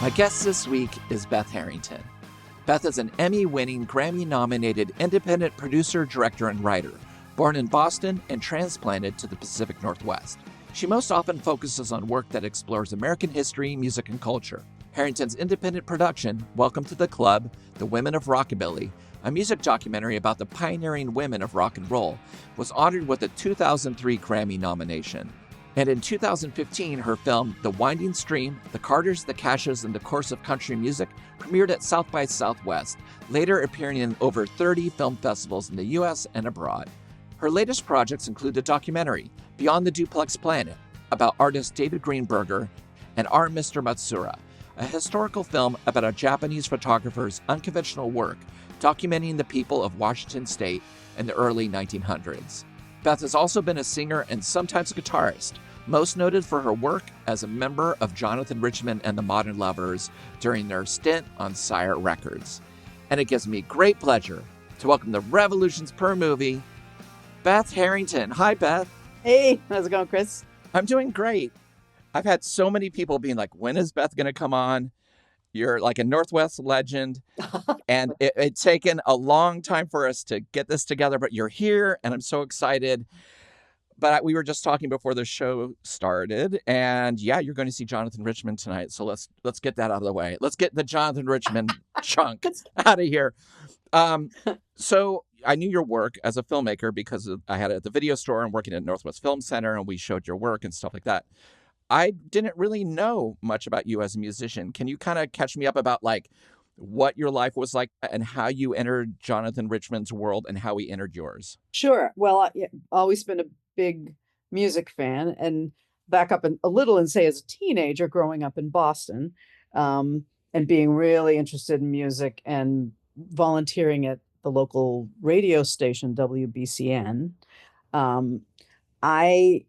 My guest this week is Beth Harrington. Beth is an Emmy-winning, Grammy-nominated independent producer, director, and writer, born in Boston and transplanted to the Pacific Northwest. She most often focuses on work that explores American history, music, and culture. Harrington's independent production, Welcome to the Club, The Women of Rockabilly, a music documentary about the pioneering women of rock and roll, was honored with a 2003 Grammy nomination. And in 2015, her film, The Winding Stream, The Carters, the Cashes, and the Course of Country Music premiered at South by Southwest, later appearing in over 30 film festivals in the U.S. and abroad. Her latest projects include the documentary, Beyond the Duplex Planet, about artist David Greenberger, and Our Mr. Matsura, a historical film about a Japanese photographer's unconventional work documenting the people of Washington State in the early 1900s. Beth has also been a singer and sometimes a guitarist, most noted for her work as a member of Jonathan Richman and the Modern Lovers during their stint on Sire Records. And it gives me great pleasure to welcome the Revolutions Per Movie, Beth Harrington. Hi, Beth. Hey, how's it going, Chris? I'm doing great. I've had so many people being like, when is Beth going to come on? You're like a Northwest legend. And it's taken a long time for us to get this together, but you're here and I'm so excited. But we were just talking before the show started, and yeah, you're going to see Jonathan Richman tonight. So let's get that out of the way. Let's get the Jonathan Richman chunk out of here. So I knew your work as a filmmaker because I had it at the video store and working at Northwest Film Center, and we showed your work and stuff like that. I didn't really know much about you as a musician. Can you kind of catch me up about like what your life was like and how you entered Jonathan Richman's world and how he entered yours? Sure. Well, I've always been a big music fan, and back up a little and say as a teenager growing up in Boston, and being really interested in music and volunteering at the local radio station, WBCN. I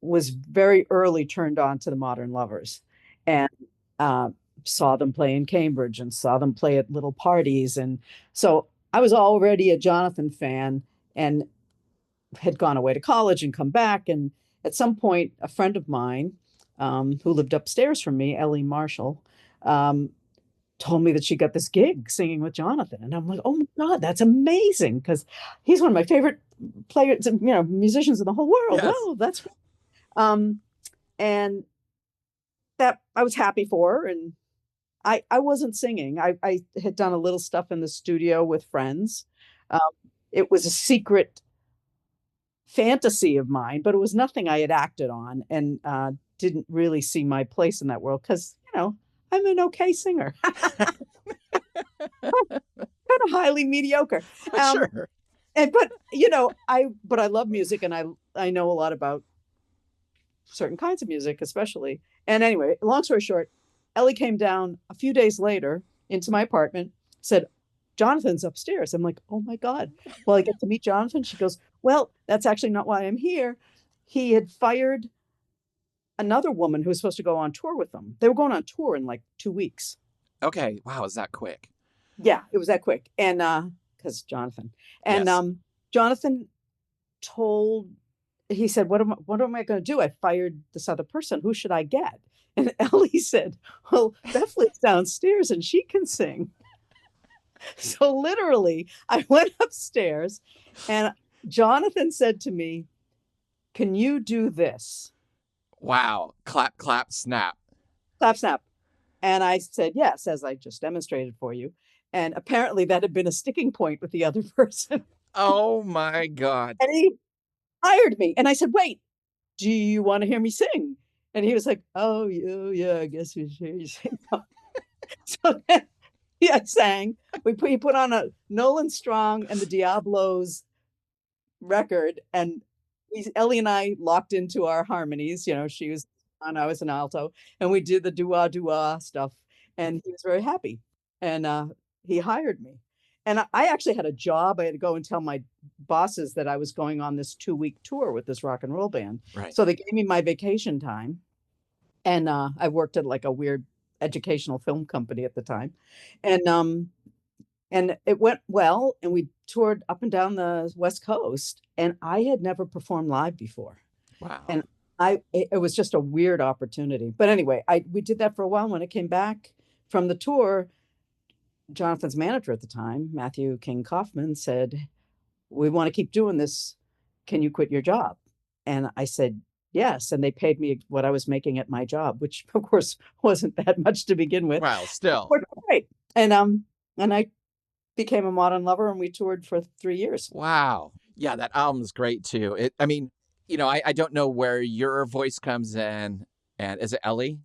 was very early turned on to the Modern Lovers and saw them play in Cambridge and saw them play at little parties. And so I was already a Jonathan fan and had gone away to college and come back. And at some point, a friend of mine who lived upstairs from me, Ellie Marshall, told me that she got this gig singing with Jonathan. And I'm like, oh my God, that's amazing. Because he's one of my favorite players, musicians in the whole world. Yes. Oh, that's and that I was happy for her. And I wasn't singing. I had done a little stuff in the studio with friends. It was a secret fantasy of mine, but it was nothing I had acted on, and didn't really see my place in that world because, I'm an okay singer. Kind of highly mediocre. Sure. But I love music, and I know a lot about certain kinds of music, especially. And anyway, long story short, Ellie came down a few days later into my apartment, said, Jonathan's upstairs. I'm like, oh my God. Well, I get to meet Jonathan. She goes, well, that's actually not why I'm here. He had fired another woman who was supposed to go on tour with them. They were going on tour in like 2 weeks. Okay. Wow. Is that quick? Yeah, it was that quick. And because Jonathan. And Yes. Jonathan he said, what am I going to do? I fired this other person. Who should I get? And Ellie said, well, Beth lives downstairs and she can sing. So literally, I went upstairs and Jonathan said to me, can you do this? Wow. Clap, clap, snap. Clap, snap. And I said, yes, as I just demonstrated for you. And apparently that had been a sticking point with the other person. Oh my God. And he hired me. And I said, wait, do you want to hear me sing? And he was like, oh, yeah, I guess we should hear you sing. So then I sang. He put on a Nolan Strong and the Diablos record, and Ellie and I locked into our harmonies. She was on, I was an alto, and we did the doo-wah stuff. And he was very happy, and he hired me. And I actually had a job. I had to go and tell my bosses that I was going on this 2-week tour with this rock and roll band. Right. So they gave me my vacation time, and I worked at like a weird educational film company at the time, and it went well, and we toured up and down the West Coast, and I had never performed live before. Wow. And it was just a weird opportunity. But anyway, we did that for a while. When I came back from the tour, Jonathan's manager at the time, Matthew King Kaufman, said, "We want to keep doing this. Can you quit your job?" And I said, "Yes." And they paid me what I was making at my job, which of course wasn't that much to begin with. Well, still. Right. And I became a modern lover, and we toured for 3 years. Wow. Yeah, that album's great too. I mean, I don't know where your voice comes in. And is it Ellie?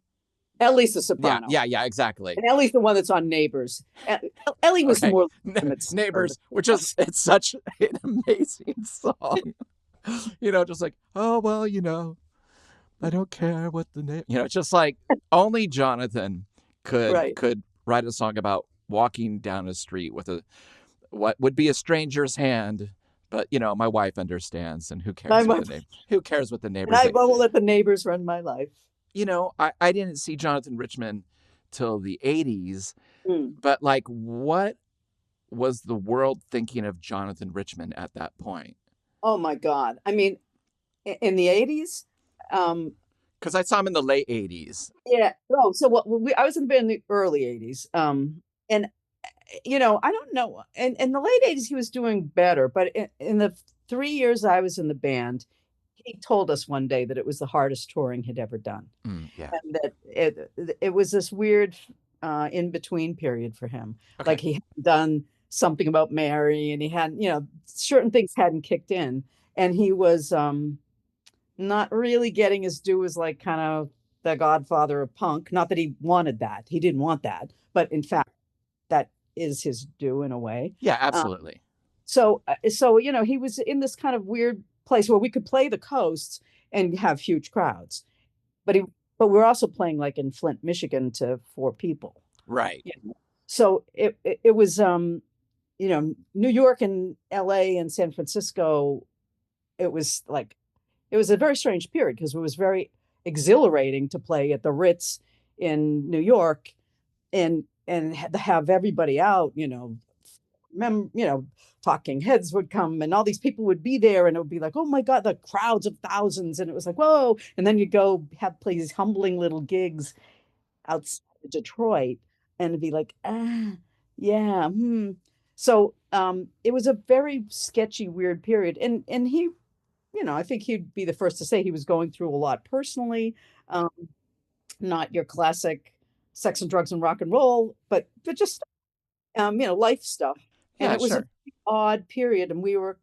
Ellie's the soprano. Yeah, exactly. And Ellie's the one that's on Neighbors. Ellie was more Neighbors, which is it's such an amazing song. Just like, oh well, I don't care what the name. Just like only Jonathan could write a song about walking down a street with what would be a stranger's hand. But my wife understands, and who cares what the name? Who cares what the neighbors? I will let the neighbors run my life. I didn't see Jonathan Richman till the 80s, but like, what was the world thinking of Jonathan Richman at that point? Oh my God! I mean, in the 80s, because I saw him in the late 80s. Yeah. Oh, so I was in the band in the early 80s, and I don't know. In the late 80s, he was doing better, but in the 3 years I was in the band, he told us one day that it was the hardest touring he'd ever done. Yeah. And that it was this weird in-between period for him. Okay. Like he had done something about Mary, and he hadn't, certain things hadn't kicked in. And he was not really getting his due as like kind of the godfather of punk. Not that he wanted that. He didn't want that. But in fact, that is his due in a way. Yeah, absolutely. So he was in this kind of weird place where we could play the coasts and have huge crowds, but we're also playing like in Flint, Michigan to 4 people. Right. So it was New York and LA and San Francisco. It was a very strange period because it was very exhilarating to play at the Ritz in New York and have everybody out, Talking Heads would come and all these people would be there, and it would be like, oh my God, the crowds of thousands. And it was like, whoa. And then you go play these humbling little gigs outside of Detroit, and it'd be like, yeah. So it was a very sketchy, weird period. And he, I think he'd be the first to say he was going through a lot personally, not your classic sex and drugs and rock and roll, but just, life stuff. And it was an odd period, and we were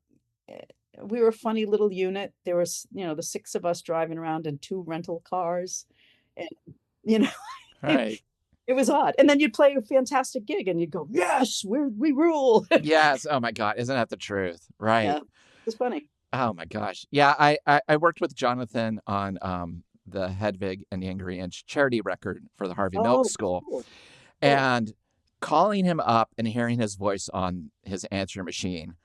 a funny little unit. There was, the 6 of us driving around in 2 rental cars, and right. It was odd. And then you'd play a fantastic gig, and you'd go, "Yes, we rule." Yes. Oh my God, isn't that the truth? Right. Yeah, it was funny. Oh my gosh. Yeah, I worked with Jonathan on the Hedwig and the Angry Inch charity record for the Harvey Milk School, cool. And calling him up and hearing his voice on his answer machine,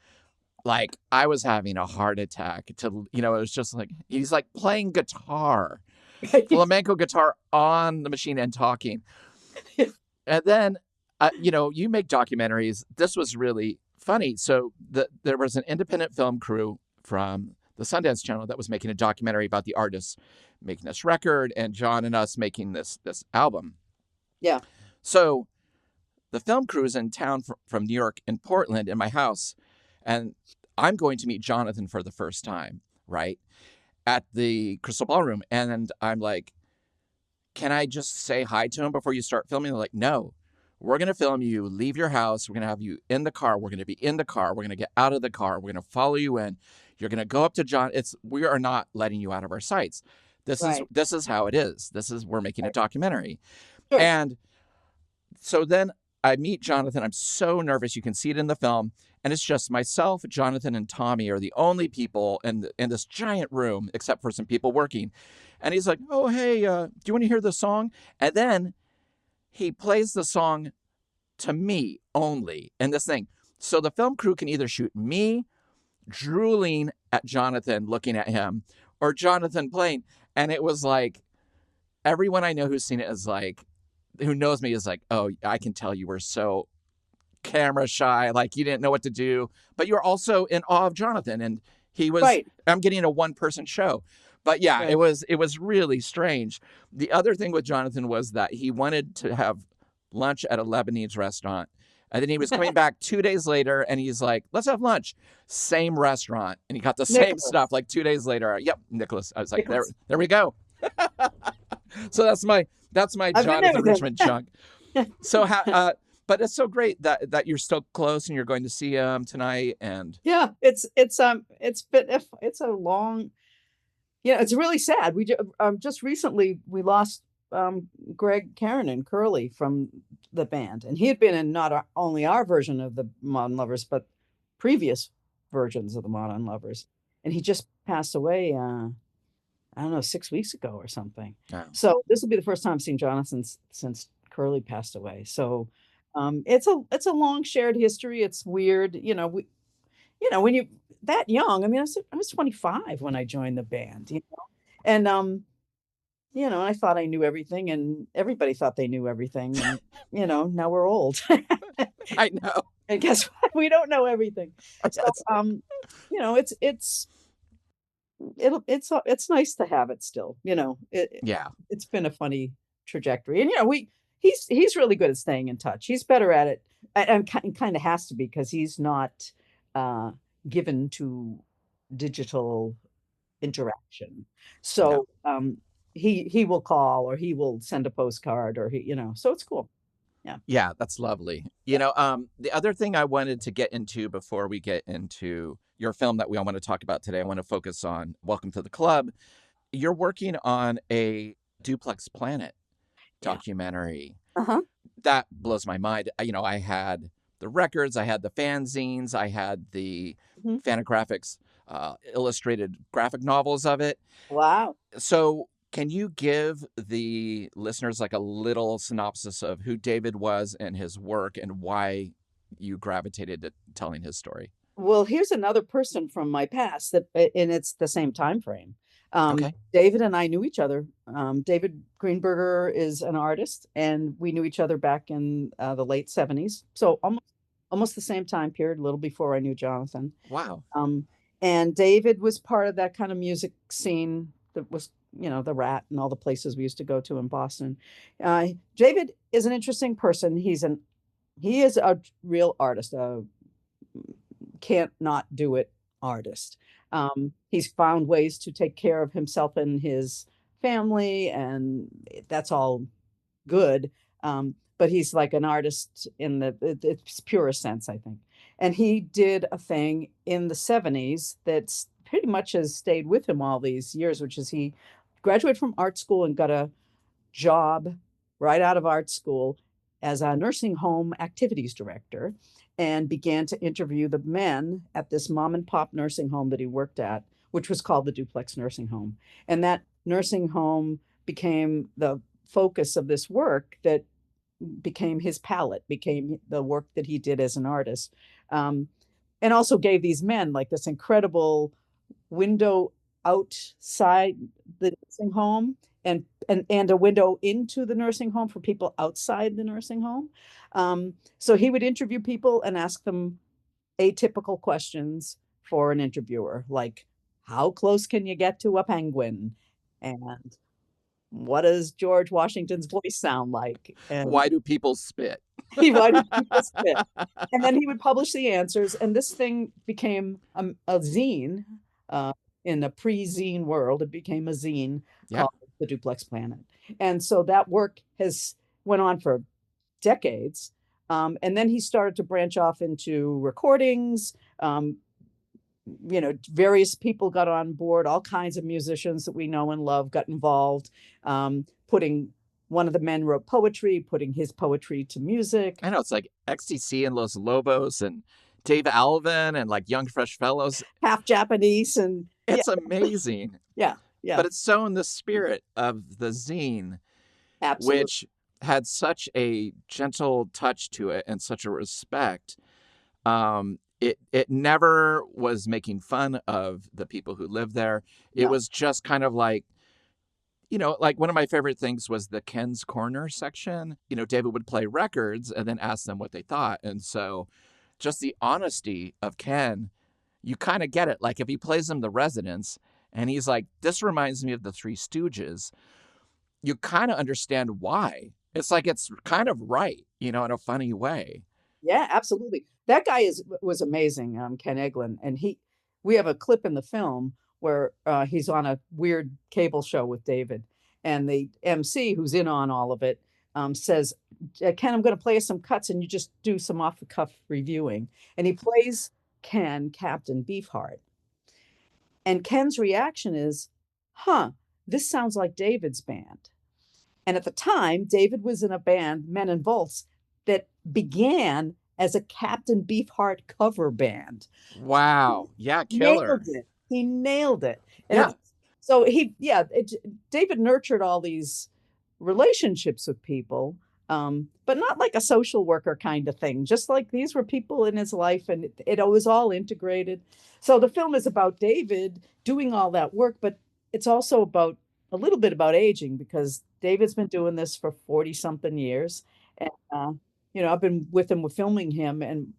like I was having a heart attack. It was just like he's like playing guitar, flamenco guitar on the machine and talking. And then, you make documentaries. This was really funny. So there was an independent film crew from the Sundance Channel that was making a documentary about the artists making this record and John and us making this album. Yeah. So the film crew is in town from New York in Portland in my house, and I'm going to meet Jonathan for the first time, right, at the Crystal Ballroom. And I'm like, can I just say hi to him before you start filming? They're like, no, we're going to film you, leave your house. We're going to have you in the car. We're going to be in the car. We're going to get out of the car. We're going to follow you in. You're going to go up to John. We are not letting you out of our sights. This is how it is. We're making a documentary. Sure. And so then I meet Jonathan. I'm so nervous. You can see it in the film. And it's just myself, Jonathan, and Tommy are the only people in this giant room, except for some people working. And he's like, oh, hey, do you want to hear the song? And then he plays the song to me only in this thing. So the film crew can either shoot me drooling at Jonathan, looking at him, or Jonathan playing. And it was like, everyone I know who's seen it is like, who knows me is like, oh, I can tell you were so camera shy, like you didn't know what to do, but you were also in awe of Jonathan. And he was, I'm getting a 1-person show. But yeah, it was really strange. The other thing with Jonathan was that he wanted to have lunch at a Lebanese restaurant. And then he was coming back 2 days later and he's like, let's have lunch. Same restaurant. And he got the same Nicholas. stuff like 2 days later. Yep, Nicholas. I was like, Nicholas. there we go. So that's my I've been there Jonathan with him. Richman chunk. So but it's so great that you're still close and you're going to see him tonight. And Yeah, it's a long, it's really sad. We just recently we lost Greg Karen and Curly from the band, and he had been in not only our version of the Modern Lovers, but previous versions of the Modern Lovers, and he just passed away. I don't know, 6 weeks ago or something. Oh. So this will be the first time I've seen Jonathan since Curly passed away. So it's a long shared history. It's weird, when you're that young. I mean, I was 25 when I joined the band, and I thought I knew everything, and everybody thought they knew everything, and now we're old. I know. And guess what? We don't know everything. So it's nice to have it still. Yeah. It's been a funny trajectory, and he's really good at staying in touch. He's better at it, and kind of has to be, because he's not given to digital interaction. So he will call, or he will send a postcard, or so it's cool. Yeah, that's lovely. The other thing I wanted to get into before we get into your film that we all want to talk about today, I want to focus on Welcome to the Club. You're working on a Duplex Planet documentary. Uh-huh. That blows my mind. I had the records, I had the fanzines, I had the Fantagraphics illustrated graphic novels of it. Wow. So can you give the listeners like a little synopsis of who David was and his work and why you gravitated to telling his story? Well, here's another person from my past and it's the same time frame. Okay. David and I knew each other. David Greenberger is an artist, and we knew each other back in the late 70s. So almost the same time period, a little before I knew Jonathan. Wow. And David was part of that kind of music scene that was, the Rat and all the places we used to go to in Boston. David is an interesting person. He is a real artist, a can't not do it artist. He's found ways to take care of himself and his family, and that's all good. But he's like an artist in its purest sense, I think. And he did a thing in the 70s that's pretty much has stayed with him all these years, which is he graduated from art school and got a job right out of art school as a nursing home activities director, and began to interview the men at this mom and pop nursing home that he worked at, which was called the Duplex Nursing Home. And that nursing home became the focus of this work that became his palette, became the work that he did as an artist. And also gave these men like this incredible window outside the nursing home, and a window into the nursing home for people outside the nursing home. So he would interview people and ask them atypical questions for an interviewer, like, how close can you get to a penguin? And what does George Washington's voice sound like? And why do people spit? why do people spit? And then he would publish the answers, and this thing became a zine. In a pre-zine world, it became a zine called The Duplex Planet. And so that work went on for decades. And then he started to branch off into recordings. Various people got on board, all kinds of musicians that we know and love got involved, one of the men wrote poetry, putting his poetry to music. I know, it's like XTC and Los Lobos and Dave Alvin and like Young Fresh Fellows. Half Japanese. And it's amazing. Yeah. But it's so in the spirit of the zine, Absolutely. which had such a gentle touch to it and such a respect. It never was making fun of the people who lived there. It was just kind of like, like one of my favorite things was the Ken's Corner section. David would play records and then ask them what they thought. And so just the honesty of Ken, you kind of get it. Like if he plays them The Residents and he's like, this reminds me of the Three Stooges, you kind of understand why. It's like it's kind of right, in a funny way. Yeah, absolutely. That guy was amazing, Ken Eglin, and we have a clip in the film where he's on a weird cable show with David, and the MC who's in on all of it says, "Ken, I'm going to play you some cuts, and you just do some off the cuff reviewing." And he plays Ken Captain Beefheart, and Ken's reaction is, "Huh, this sounds like David's band." And at the time, David was in a band, Men and Volts, that began as a Captain Beefheart cover band. Wow. Yeah, killer. Nailed it. He nailed it. And Yeah. so David nurtured all these relationships with people, but not like a social worker kind of thing. Just like these were people in his life, and it was all integrated. So the film is about David doing all that work, but it's also about a little bit about aging, because David's been doing this for 40 something years. And, I've been with him, with filming him. And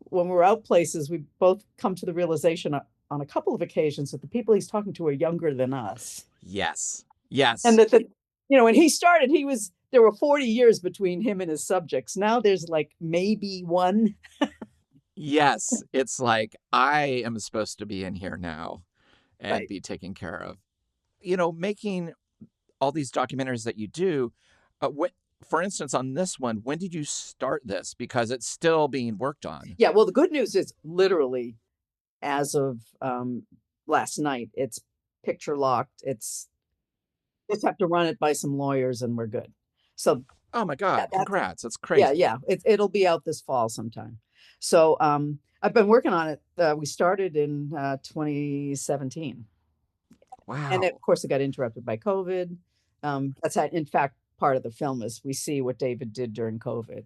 when we're out places, we both come to the realization on a couple of occasions that the people he's talking to are younger than us. Yes. Yes. And when he started, there were 40 years between him and his subjects. Now there's like maybe one. Yes. It's like, I am supposed to be in here now and Right. be taken care of. Making all these documentaries that you do, for instance, on this one, when did you start this? Because it's still being worked on. Yeah, well, the good news is literally as of last night, it's picture locked. Just have to run it by some lawyers and we're good. So, oh my God, yeah, congrats. That's crazy. Yeah. It'll be out this fall sometime. So I've been working on it. We started in 2017. Wow. And of course, it got interrupted by COVID. That's how, in fact, part of the film is we see what David did during COVID.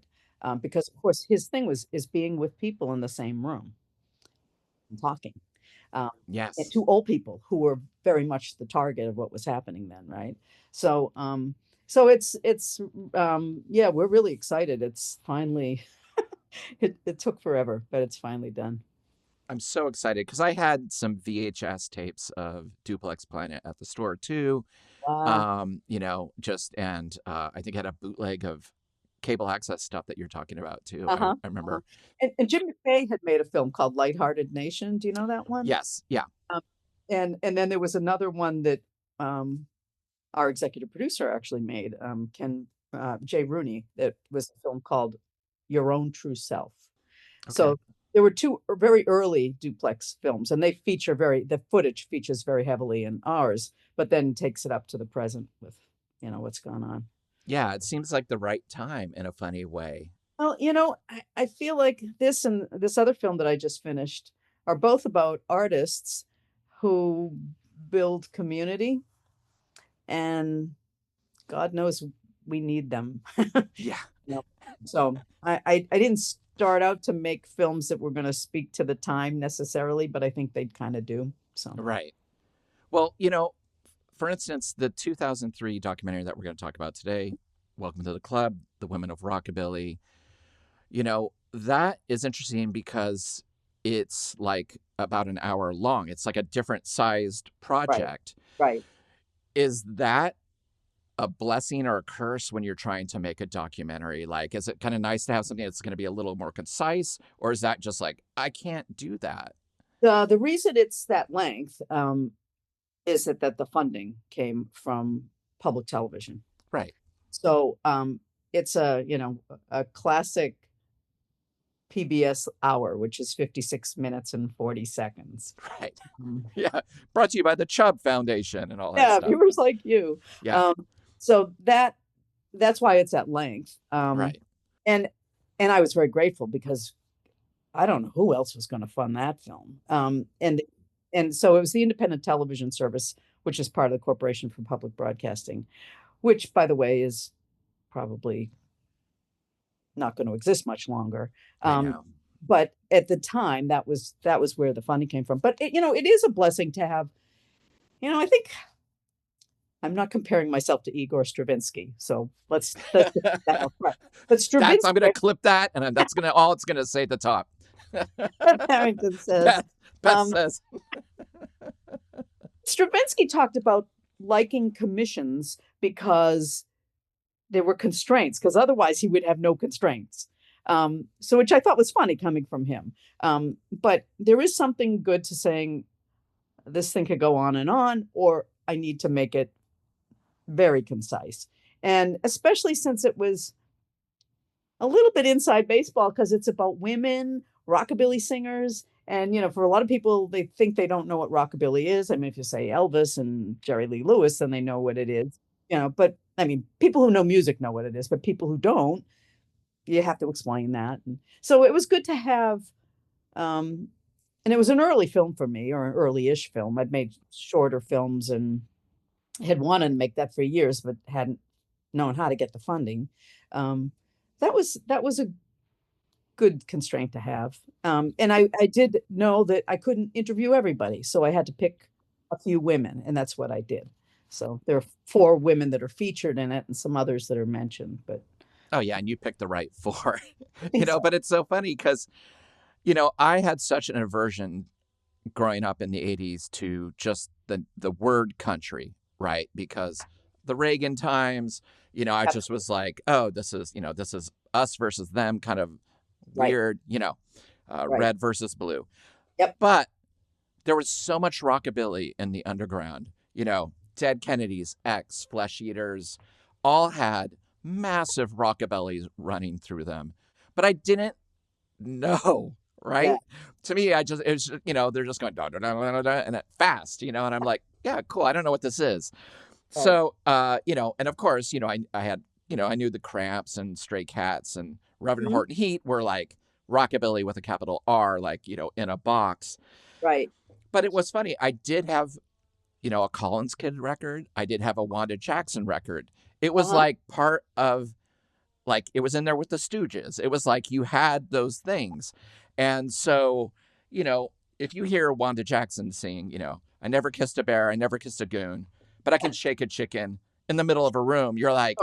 Because, of course, his thing is being with people in the same room and talking. Yes. And to old people who were very much the target of what was happening then, right? So it's we're really excited. It's finally it took forever, but it's finally done. I'm so excited because I had some VHS tapes of Duplex Planet at the store too. Wow. And I think I had a bootleg of cable access stuff that you're talking about too. Uh-huh. I remember. And Jim McKay had made a film called Lighthearted Nation. Do you know that one? Yes. Yeah. And then there was another one that our executive producer actually made, Ken Jay Rooney, that was a film called Your Own True Self. Okay. So there were two very early Duplex films, and the footage features very heavily in ours, but then takes it up to the present with, what's going on. Yeah, it seems like the right time in a funny way. Well, I feel like this and this other film that I just finished are both about artists who build community, and God knows we need them. Yeah. So I didn't start out to make films that were going to speak to the time necessarily, but I think they'd kind of do. So right. Well, for instance, the 2003 documentary that we're going to talk about today, Welcome to the Club, The Women of Rockabilly, that is interesting because it's like about an hour long. It's like a different sized project. Right. Is that a blessing or a curse when you're trying to make a documentary? Like, is it kind of nice to have something that's going to be a little more concise, or is that just like, I can't do that? The reason it's that length is that the funding came from public television. Right. So it's a classic PBS hour, which is 56 minutes and 40 seconds. Right. Yeah. Brought to you by the Chubb Foundation and all that stuff. Yeah, viewers like you. Yeah. So that's why it's at length. Right. And I was very grateful because I don't know who else was going to fund that film. And so it was the Independent Television Service, which is part of the Corporation for Public Broadcasting, which, by the way, is probably not going to exist much longer. I know. But at the time, that was where the funding came from. But it is a blessing to have. I think I'm not comparing myself to Igor Stravinsky, so let's get that up front. But Stravinsky, I'm going to clip that, and that's going to all it's going to say at the top. Beth Harrington says. Beth says. Stravinsky talked about liking commissions because there were constraints, because otherwise he would have no constraints. So which I thought was funny coming from him. But there is something good to saying this thing could go on, or I need to make it very concise. And especially since it was a little bit inside baseball, because it's about women, rockabilly singers. And, for a lot of people, they think they don't know what rockabilly is. I mean, if you say Elvis and Jerry Lee Lewis, then they know what it is, but I mean, people who know music know what it is, but people who don't, you have to explain that. And so it was good to have, and it was an early film for me, or an early-ish film. I'd made shorter films and had wanted to make that for years, but hadn't known how to get the funding. That was a good constraint to have. And I did know that I couldn't interview everybody, so I had to pick a few women, and that's what I did. So there are 4 women that are featured in it and some others that are mentioned, but. Oh yeah, and you picked the right 4. But it's so funny because, I had such an aversion growing up in the 80s to just the word country, right? Because the Reagan times, I just was like, oh, this is us versus them, kind of weird, Right. red versus blue. Yep. But there was so much rockabilly in the underground, Dead Kennedys, X, Flesh Eaters, all had massive rockabillys running through them. But I didn't know, right? Yeah. To me, it was, they're just going da da da da da and that fast, and I'm like, yeah, cool. I don't know what this is. Right. So, and of course, I had, I knew the Cramps and Stray Cats and Reverend Horton Heat were like rockabilly with a capital R, like, in a box. Right. But it was funny. I did have, a Collins Kid record. I did have a Wanda Jackson record. It was like part of, like, it was in there with the Stooges. It was like you had those things. And so, if you hear Wanda Jackson sing, I never kissed a bear, I never kissed a goon, but I can shake a chicken in the middle of a room. You're like,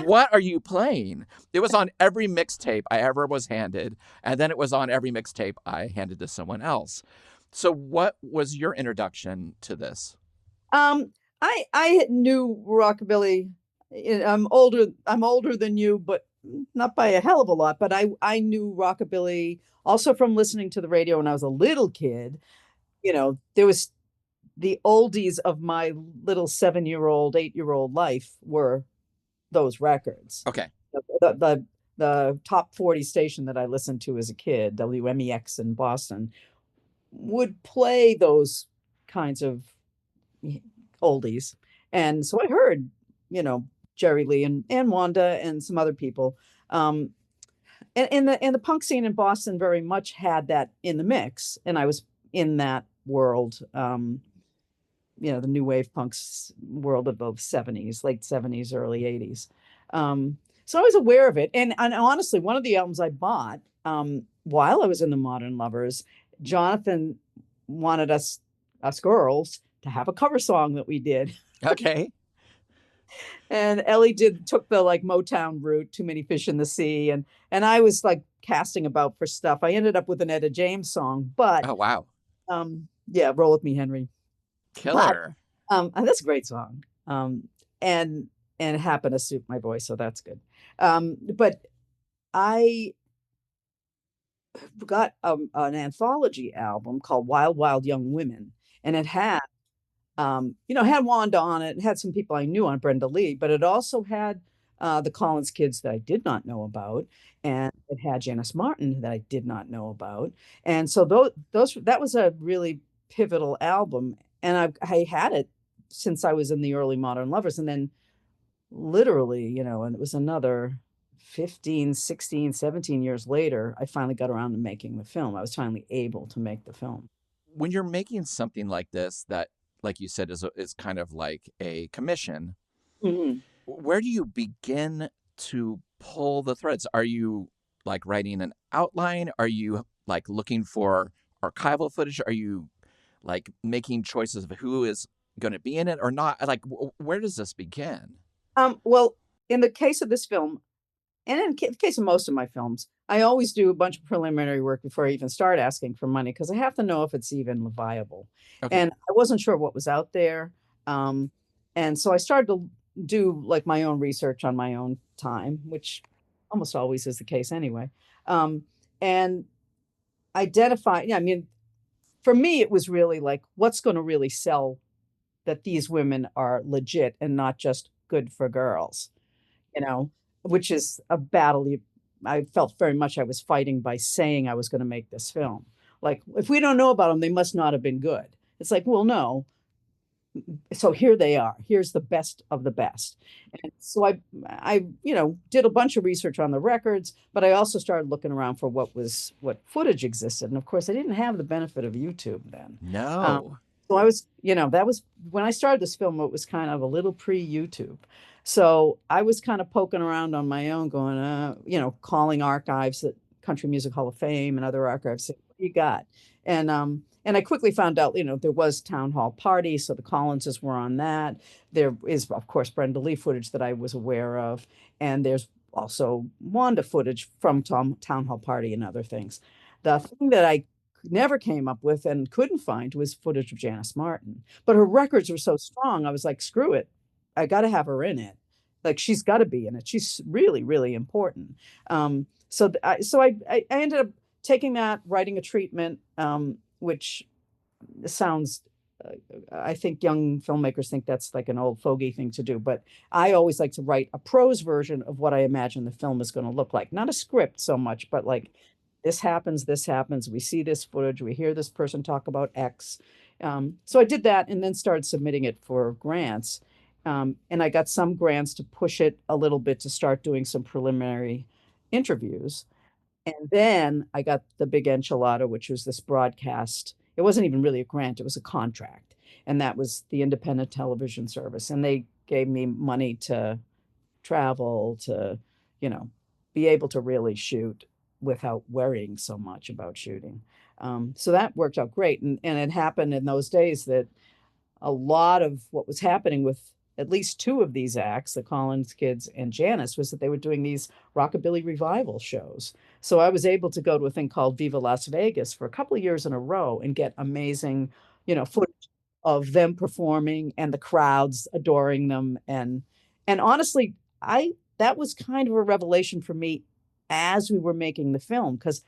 what are you playing? It was on every mixtape I ever was handed. And then it was on every mixtape I handed to someone else. So what was your introduction to this? I knew rockabilly. I'm older than you, but not by a hell of a lot. But I knew rockabilly also from listening to the radio when I was a little kid. There was the oldies of my little 7-year-old, 8-year-old life were those records. Okay. The top 40 station that I listened to as a kid, WMEX in Boston, would play those kinds of oldies. And so I heard, Jerry Lee and Wanda and some other people. And the punk scene in Boston very much had that in the mix. And I was in that world, the new wave punks world of the 70s, late 70s, early 80s. So I was aware of it. And honestly, one of the albums I bought while I was in the Modern Lovers, Jonathan wanted us girls to have a cover song that we did. Okay. And Ellie took the like Motown route, Too Many Fish in the Sea. And I was like casting about for stuff. I ended up with an Etta James song, but oh wow. Yeah, Roll With Me, Henry. Killer. But, that's a great song. And it happened to suit my voice, so that's good. But I got an anthology album called Wild Wild Young Women, and it had had Wanda on it. It had some people I knew on, Brenda Lee, but it also had the Collins Kids that I did not know about, and it had Janice Martin that I did not know about. And so that was a really pivotal album, and I had it since I was in the early Modern Lovers, and then literally, and it was another 15, 16, 17 years later, I finally got around to making the film. I was finally able to make the film. When you're making something like this, that, like you said, is kind of like a commission, where do you begin to pull the threads? Are you like writing an outline? Are you like looking for archival footage? Are you like making choices of who is going to be in it or not? Like, where does this begin? Well, in the case of this film, and in the case of most of my films, I always do a bunch of preliminary work before I even start asking for money, because I have to know if it's even viable. Okay. And I wasn't sure what was out there. And so I started to do like my own research on my own time, which almost always is the case anyway. And identify, yeah, I mean, for me, it was really like, what's going to really sell that these women are legit and not just good for girls, you know, which is a battle I felt very much I was fighting by saying I was going to make this film. Like, if we don't know about them, they must not have been good. It's like, well, no. So here they are. Here's the best of the best. And so I, did a bunch of research on the records, but I also started looking around for what footage existed. And of course, I didn't have the benefit of YouTube then. No. So I was, that was when I started this film, it was kind of a little pre-YouTube. So I was kind of poking around on my own, going, calling archives at Country Music Hall of Fame and other archives, saying, what do you got? And I quickly found out, there was Town Hall Party, so the Collinses were on that. There is, of course, Brenda Lee footage that I was aware of, and there's also Wanda footage from Town Hall Party and other things. The thing that I never came up with and couldn't find was footage of Janice Martin, but her records were so strong. I was like, screw it, I got to have her in it. Like, she's got to be in it. She's really, really important. So I ended up taking that, writing a treatment, which sounds, I think young filmmakers think that's like an old fogey thing to do, but I always like to write a prose version of what I imagine the film is going to look like. Not a script so much, but like, this happens, we see this footage, we hear this person talk about X. So I did that and then started submitting it for grants. And I got some grants to push it a little bit to start doing some preliminary interviews. And then I got the big enchilada, which was this broadcast. It wasn't even really a grant, it was a contract. And that was the independent television service. And they gave me money to travel, to, be able to really shoot without worrying so much about shooting. So that worked out great. And it happened in those days that a lot of what was happening with at least two of these acts, the Collins kids and Janice, was that they were doing these rockabilly revival shows. So I was able to go to a thing called Viva Las Vegas for a couple of years in a row and get amazing, footage of them performing and the crowds adoring them. And honestly, that was kind of a revelation for me as we were making the film, because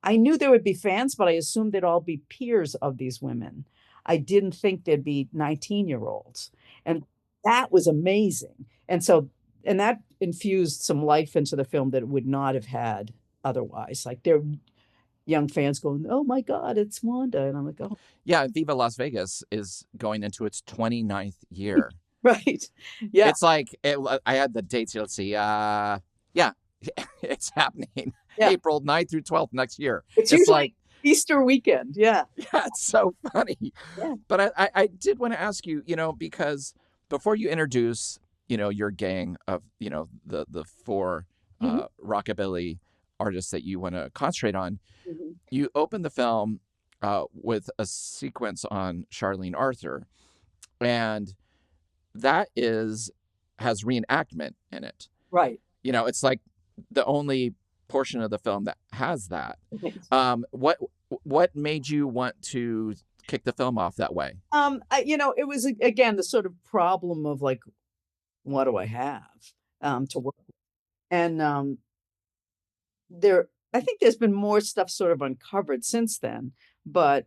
I knew there would be fans, but I assumed they'd all be peers of these women. I didn't think there'd be 19-year-olds. And that was amazing. And that infused some life into the film that it would not have had otherwise. Like, there young fans going, "Oh my God, it's Wanda." And I'm like, "Oh." Yeah, Viva Las Vegas is going into its 29th year. Right. Yeah. It's like, I had the dates here. Let's see. Yeah, it's happening April 9th through 12th next year. It's usually like Easter weekend. Yeah. Yeah, it's so funny. Yeah. But I did want to ask you, because before you introduce, your gang of, the four rockabilly artists that you want to concentrate on, you open the film with a sequence on Charlene Arthur, and that has reenactment in it. Right. It's like the only portion of the film that has that. What made you want to kick the film off that way? It was, again, the sort of problem of like, what do I have to work with? And I think there's been more stuff sort of uncovered since then, but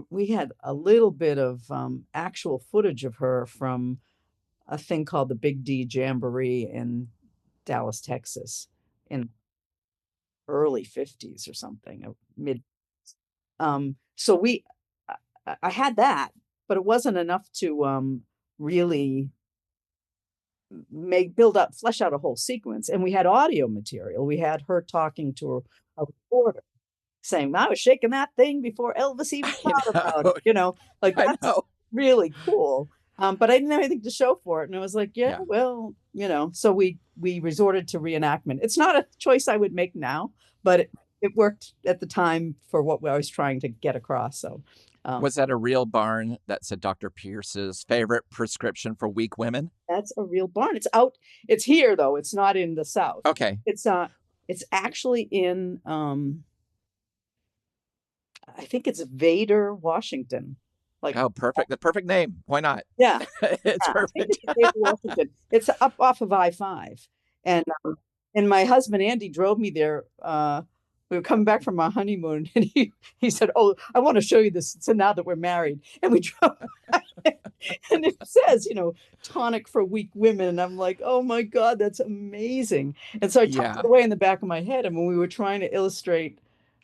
we had a little bit of actual footage of her from a thing called the Big D Jamboree in Dallas, Texas, in early 50s or something, or mid. So I had that, but it wasn't enough to really flesh out a whole sequence. And we had audio material. We had her talking to a reporter saying, "I was shaking that thing before Elvis even thought about it." Like, that's really cool. But I didn't have anything to show for it. And I was like, well, so we resorted to reenactment. It's not a choice I would make now, but it worked at the time for what I was trying to get across. So was that a real barn that said Dr. Pierce's favorite prescription for weak women? That's a real barn. It's out. It's here, though. It's not in the South. Okay. It's actually in, I think it's Vader, Washington. like, Oh, perfect. The perfect name. Why not? yeah, It's yeah, take it perfect. to David Washington. It's up off of I-5. And and my husband Andy drove me there. We were coming back from our honeymoon, and he said, "Oh, I want to show you this. So now that we're married," and we drove, and it says, tonic for weak women. And I'm like, "Oh my God, that's amazing!" And so I tucked Yeah. it away in the back of my head. And when we were trying to illustrate,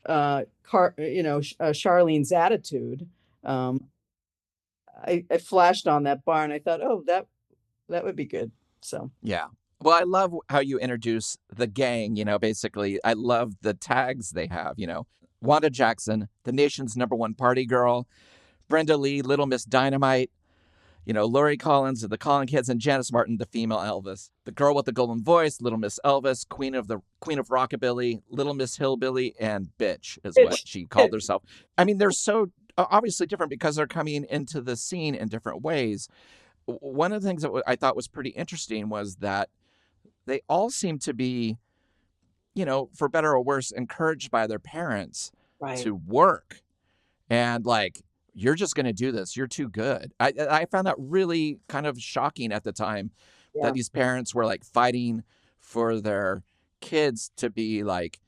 Charlene's attitude, um, I flashed on that bar, and I thought, "Oh, that would be good." So Yeah. Well, I love how you introduce the gang, basically. I love the tags they have. Wanda Jackson, the nation's #1 party girl, Brenda Lee, Little Miss Dynamite, Lori Collins of the Collin Kids, and Janice Martin, the female Elvis. The girl with the golden voice, Little Miss Elvis, Queen of Rockabilly, Little Miss Hillbilly, and Bitch is what Pitch, she called pitch, herself. I mean, they're so obviously different because they're coming into the scene in different ways. One of the things that I thought was pretty interesting was that they all seem to be, for better or worse, encouraged by their parents right? to work and like, you're just going to do this. You're too good. I found that really kind of shocking at the time that Yeah, these parents were like fighting for their kids to be like,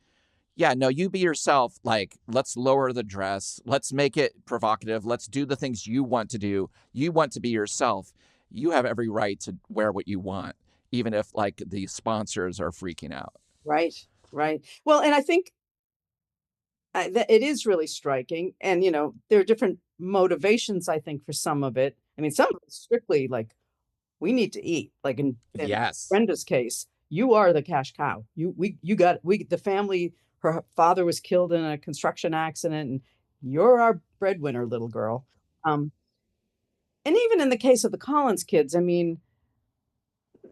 yeah, no, you be yourself. Like, let's lower the dress. Let's make it provocative. Let's do the things you want to do. You want to be yourself. You have every right to wear what you want, even if like the sponsors are freaking out. right, right. Well, and I think that it is really striking, and there are different motivations. I think for some of it. I mean, some of it's strictly like we need to eat. Like in Yes. Brenda's case, you are the cash cow. You got we the family. Her father was killed in a construction accident, and you're our breadwinner, little girl. Um, and even in the case of the Collins kids, I mean,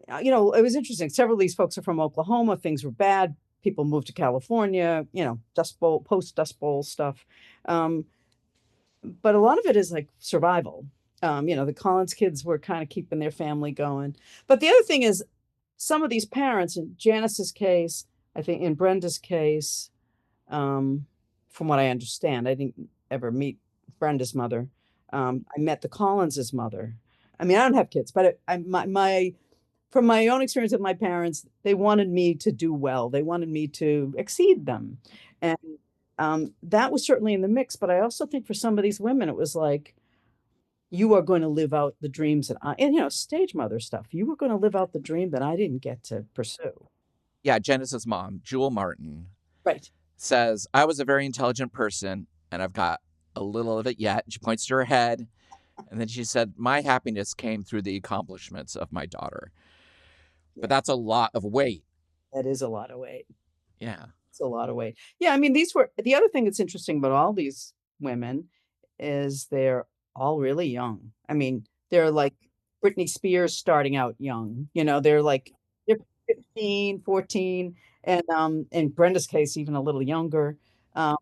it was interesting. Several of these folks are from Oklahoma. Things were bad. People moved to California, Dust Bowl, post Dust Bowl stuff. Um, but a lot of it is like survival. The Collins kids were kind of keeping their family going. But the other thing is, some of these parents, in Janice's case, I think in Brenda's case, um, from what I understand, I didn't ever meet Brenda's mother. I met the Collins's mother. I mean, I don't have kids, but my from my own experience with my parents, they wanted me to do well. They wanted me to exceed them. And that was certainly in the mix. But I also think for some of these women, it was like, you are going to live out the dreams and stage mother stuff. You were going to live out the dream that I didn't get to pursue. Yeah. Genesis' mom, Jewel Martin, Right. says, I was a very intelligent person and I've got a little of it yet. She points to her head. And then she said, my happiness came through the accomplishments of my daughter. But Yeah. that's a lot of weight. That is a lot of weight. Yeah. It's a lot of weight. Yeah. I mean, these were the other thing that's interesting about all these women is they're all really young. I mean, they're like Britney Spears starting out young. They're 15, 14, and in Brenda's case, even a little younger. Um,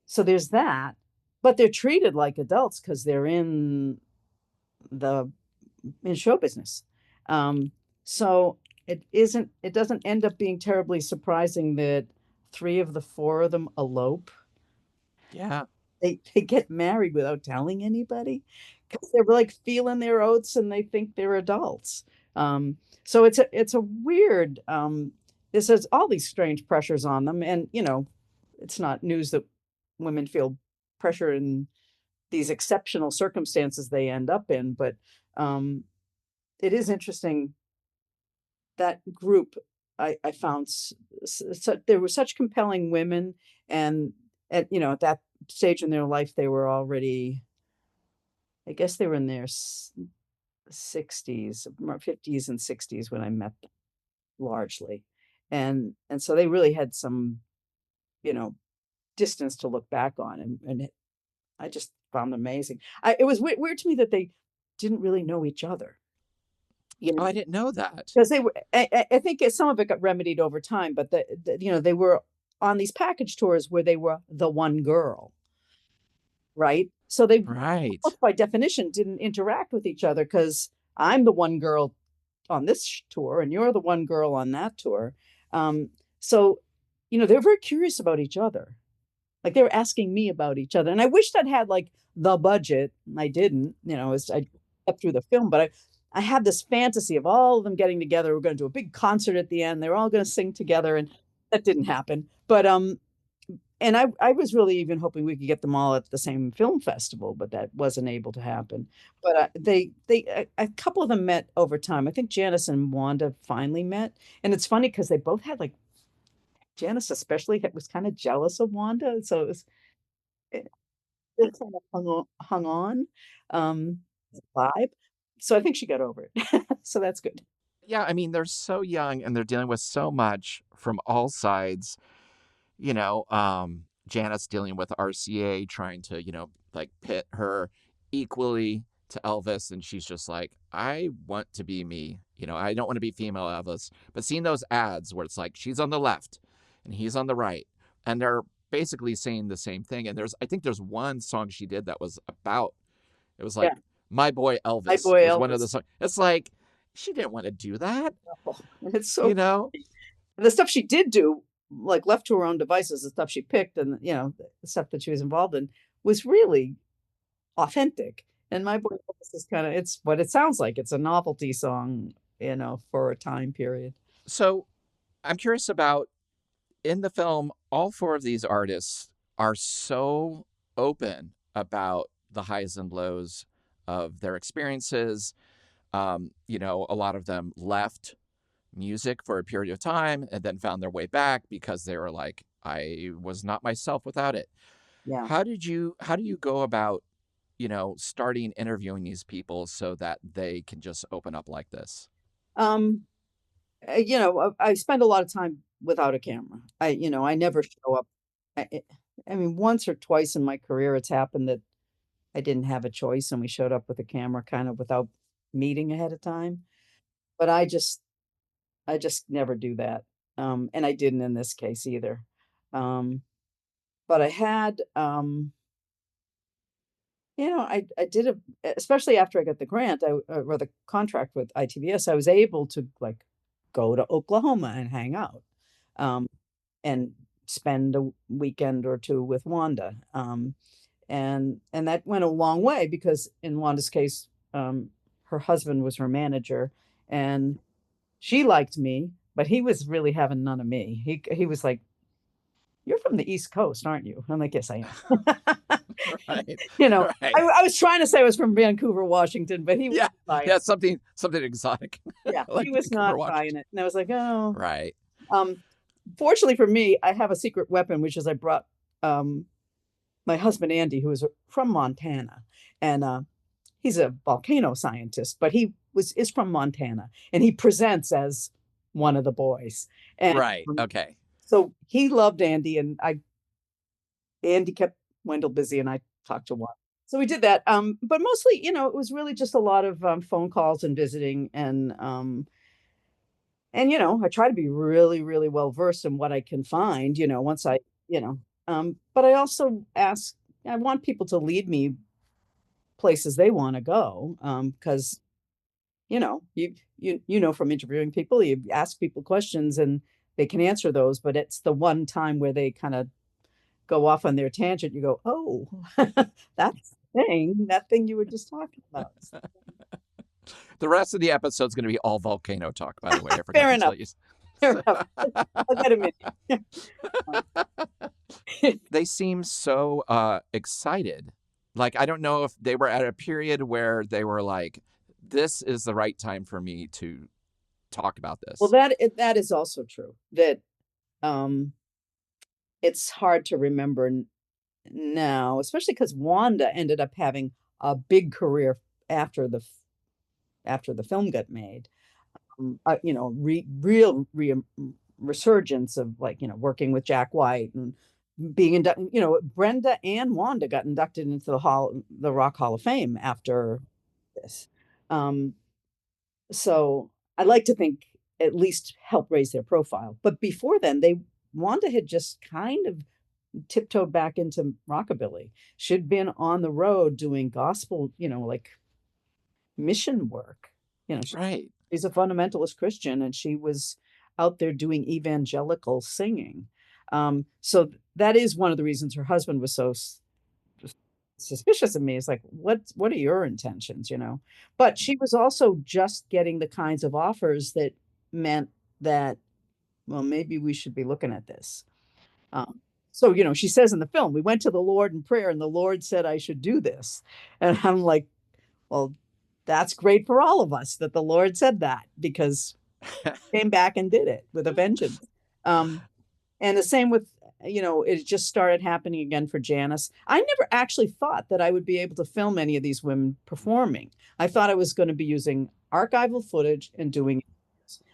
so there's that. But they're treated like adults because they're the in show business. Um, so it doesn't end up being terribly surprising that three of the four of them elope. Yeah. They get married without telling anybody because they're like feeling their oats and they think they're adults. So it's a weird this has all these strange pressures on them. And it's not news that women feel pressure in these exceptional circumstances they end up in, but um it is interesting that group. I found there were such compelling women, and at that stage in their life, they were already, I guess, they were in their 60s, 50s, and 60s when I met them, largely, and so they really had some, you know, distance to look back on, I just found amazing. It was weird to me that they didn't really know each other. You Oh, know, I didn't know that. because they were I think some of it got remedied over time, but they were on these package tours where they were the one girl, right? So they Right. almost by definition didn't interact with each other because I'm the one girl on this tour and you're the one girl on that tour. So they're very curious about each other. Like they were asking me about each other, and I wished I'd had like the budget. I didn't, I kept through the film, but I had this fantasy of all of them getting together. We're going to do a big concert at the end. They're all going to sing together, and that didn't happen. But and I was really even hoping we could get them all at the same film festival, but that wasn't able to happen. But a couple of them met over time. I think Janice and Wanda finally met, and it's funny because they both had like Janice especially was kind of jealous of Wanda, so it, it kind of hung on vibe. So I think she got over it. So that's good. Yeah, I mean, they're so young and they're dealing with so much from all sides. Janice dealing with RCA, trying to, like pit her equally to Elvis. And she's just like, I want to be me. I don't want to be female Elvis. But seeing those ads where it's like she's on the left and he's on the right, and they're basically saying the same thing. And I think there's one song she did that was about, it was like, Yeah. My Boy Elvis. My Boy was Elvis. one of the songs. It's like, she didn't want to do that. Oh, it's so the stuff she did do, like left to her own devices, the stuff she picked and the stuff that she was involved in was really authentic. And My Boy Elvis is it's what it sounds like. It's a novelty song, for a time period. So I'm curious about, in the film, all four of these artists are so open about the highs and lows of their experiences. A lot of them left music for a period of time and then found their way back because they were like, I was not myself without it. Yeah. How do you go about, starting interviewing these people so that they can just open up like this? I spend a lot of time without a camera. I never show up. I mean, once or twice in my career, it's happened that I didn't have a choice and we showed up with a camera kind of without meeting ahead of time. But I just never do that. And I didn't in this case either. But I had, I did especially after I got the grant, or the contract with ITVS, I was able to like go to Oklahoma and hang out, and spend a weekend or two with Wanda. And that went a long way because in Wanda's case, her husband was her manager, and she liked me, but he was really having none of me. He was like, "You're from the East Coast, aren't you?" I'm like, "Yes, I am." Right. Right. I was trying to say I was from Vancouver, Washington, but he was something exotic. Yeah, like he was Vancouver, not buying it. And I was like, "Oh." Right. Fortunately for me, I have a secret weapon, which is I brought my husband Andy, who is from Montana, and he's a volcano scientist, but is from Montana, and he presents as one of the boys. And Right. Okay. so he loved Andy, and Andy kept Wendell busy, and I talked to one. So we did that. But mostly, it was really just a lot of phone calls and visiting, and I try to be really, really well versed in what I can find. Once but I also I want people to lead me places they want to go, because from interviewing people, you ask people questions and they can answer those, but it's the one time where they kind of go off on their tangent. You go, oh, that's that thing you were just talking about. The rest of the episode is going to be all volcano talk, by the way. I forgot Fair to enough. tell you. Fair enough. I'll get a minute. They seem so excited. Like, I don't know if they were at a period where they were like, this is the right time for me to talk about this. Well, that is also true. That it's hard to remember now, especially because Wanda ended up having a big career after the film got made. Real resurgence of working with Jack White and being inducted. Brenda and Wanda got inducted into the Rock Hall of Fame after this. So I like to think at least help raise their profile. But before then, Wanda had just kind of tiptoed back into rockabilly. She'd been on the road doing gospel, like mission work. Right. She's a fundamentalist Christian, and she was out there doing evangelical singing. So that is one of the reasons her husband was so suspicious of me. It's like, what are your intentions, you know? But she was also just getting the kinds of offers that meant that, well, maybe we should be looking at this. Um, so, you know, she says in the film, we went to the Lord in prayer and the Lord said I should do this. And I'm like, well, that's great for all of us that the Lord said that because came back and did it with a vengeance. Um, and the same with, you know, it just started happening again for Janice. I never actually thought that I would be able to film any of these women performing. I thought I was going to be using archival footage and doing it.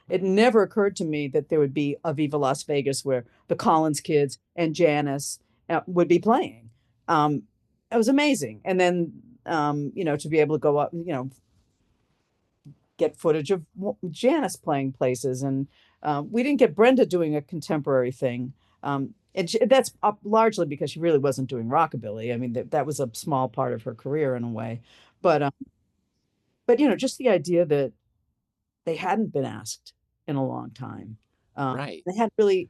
It never occurred to me that there would be a Viva Las Vegas where the Collins kids and Janice would be playing. It was amazing. And then, you know, to be able to go up, you know, get footage of Janice playing places. And we didn't get Brenda doing a contemporary thing. And that's largely because she really wasn't doing rockabilly. I mean, that was a small part of her career in a way. But you know, just the idea that they hadn't been asked in a long time. Right. They hadn't really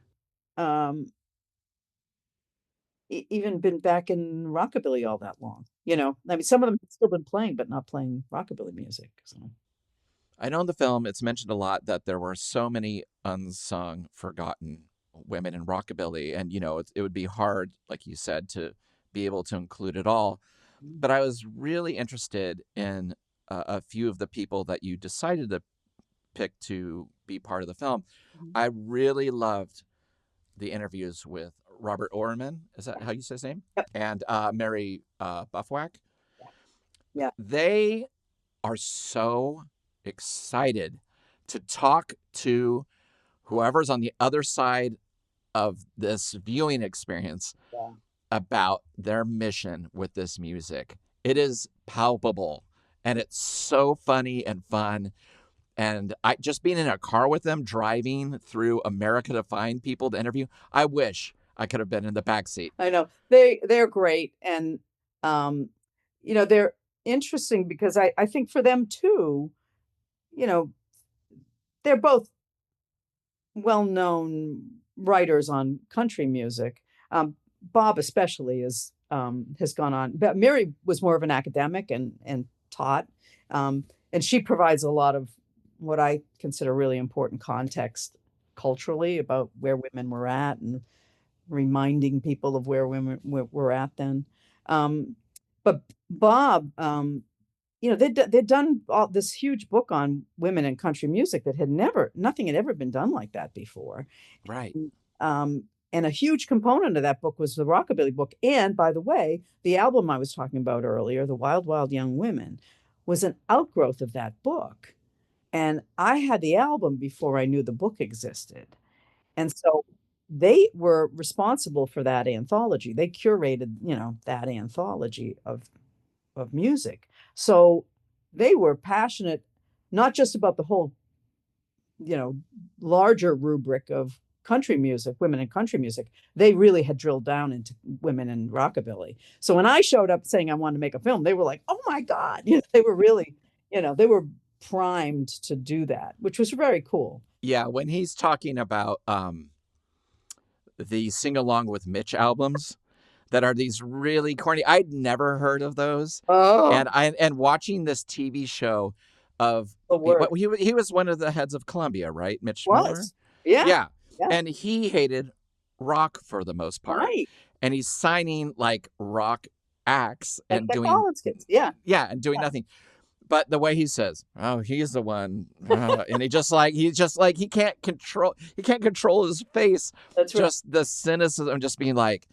um, even been back in rockabilly all that long. You know, I mean, some of them had still been playing, but not playing rockabilly music. So. I know in the film it's mentioned a lot that there were so many unsung, forgotten women in rockabilly, and you know it would be hard, like you said, to be able to include it all. But I was really interested in a few of the people that you decided to pick to be part of the film. Mhm. I really loved the interviews with Robert Oermann. Is that how you say his name? Yep. And Mary Bufwack. Yeah. They are so excited to talk to whoever's on the other side of this viewing experience Yeah. about their mission with this music. It is palpable and it's so funny and fun. And I just being in a car with them, driving through America to find people to interview. I wish I could have been in the back seat. I know they're great, and um, you know they're interesting because I think for them too, you know, they're both well-known writers on country music. Bob especially is has gone on, but Mary was more of an academic and taught, and she provides a lot of what I consider really important context culturally about where women were at and reminding people of where women were at then. But Bob, you know, they'd done all this huge book on women in country music that nothing had ever been done like that before. Right. Um, and a huge component of that book was the rockabilly book. And by the way, the album I was talking about earlier, The Wild Wild Young Women, was an outgrowth of that book. And I had the album before I knew the book existed. And so they were responsible for that anthology. They curated, you know, that anthology of music. So they were passionate not just about the whole, you know, larger rubric of country music, women in country music. They really had drilled down into women in rockabilly. So when I showed up saying I wanted to make a film, they were like, "Oh my God." You know, they were really, you know, they were primed to do that, which was very cool. Yeah, when he's talking about the Sing Along With Mitch albums that are these really corny. I'd never heard of those. Oh, And watching this TV show of the word he was one of the heads of Columbia, right? Mitch Miller? was. Yeah. Yeah. Yeah. And he hated rock for the most part. Right. And he's signing like rock acts Like and the doing Collins kids. Yeah. and doing Yeah. nothing. But the way he says, "Oh, he's the one," and he can't control his face. That's right. Just the cynicism, just being like,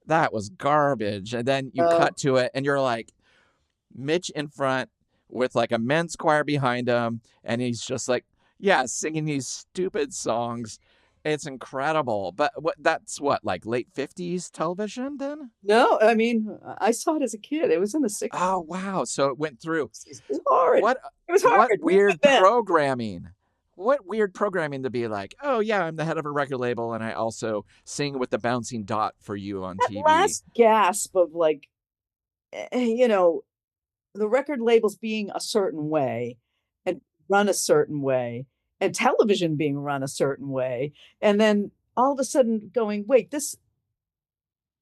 "That was garbage." And then you Oh, cut to it, and you're like, Mitch in front with like a men's choir behind him, and he's just like, yeah, singing these stupid songs. It's incredible. But that's what, like late 50s television then? no, I mean, I saw it as a kid. It was in the Oh, wow. So it went through. 60s. It was hard. What It was what hard. weird programming. What weird programming to be like, "Oh yeah, I'm the head of a record label and I also sing with the bouncing dot for you on That TV." last gasp of like, you know, the record labels being a certain way and run a certain way and television being run a certain way. And then all of a sudden going, wait, this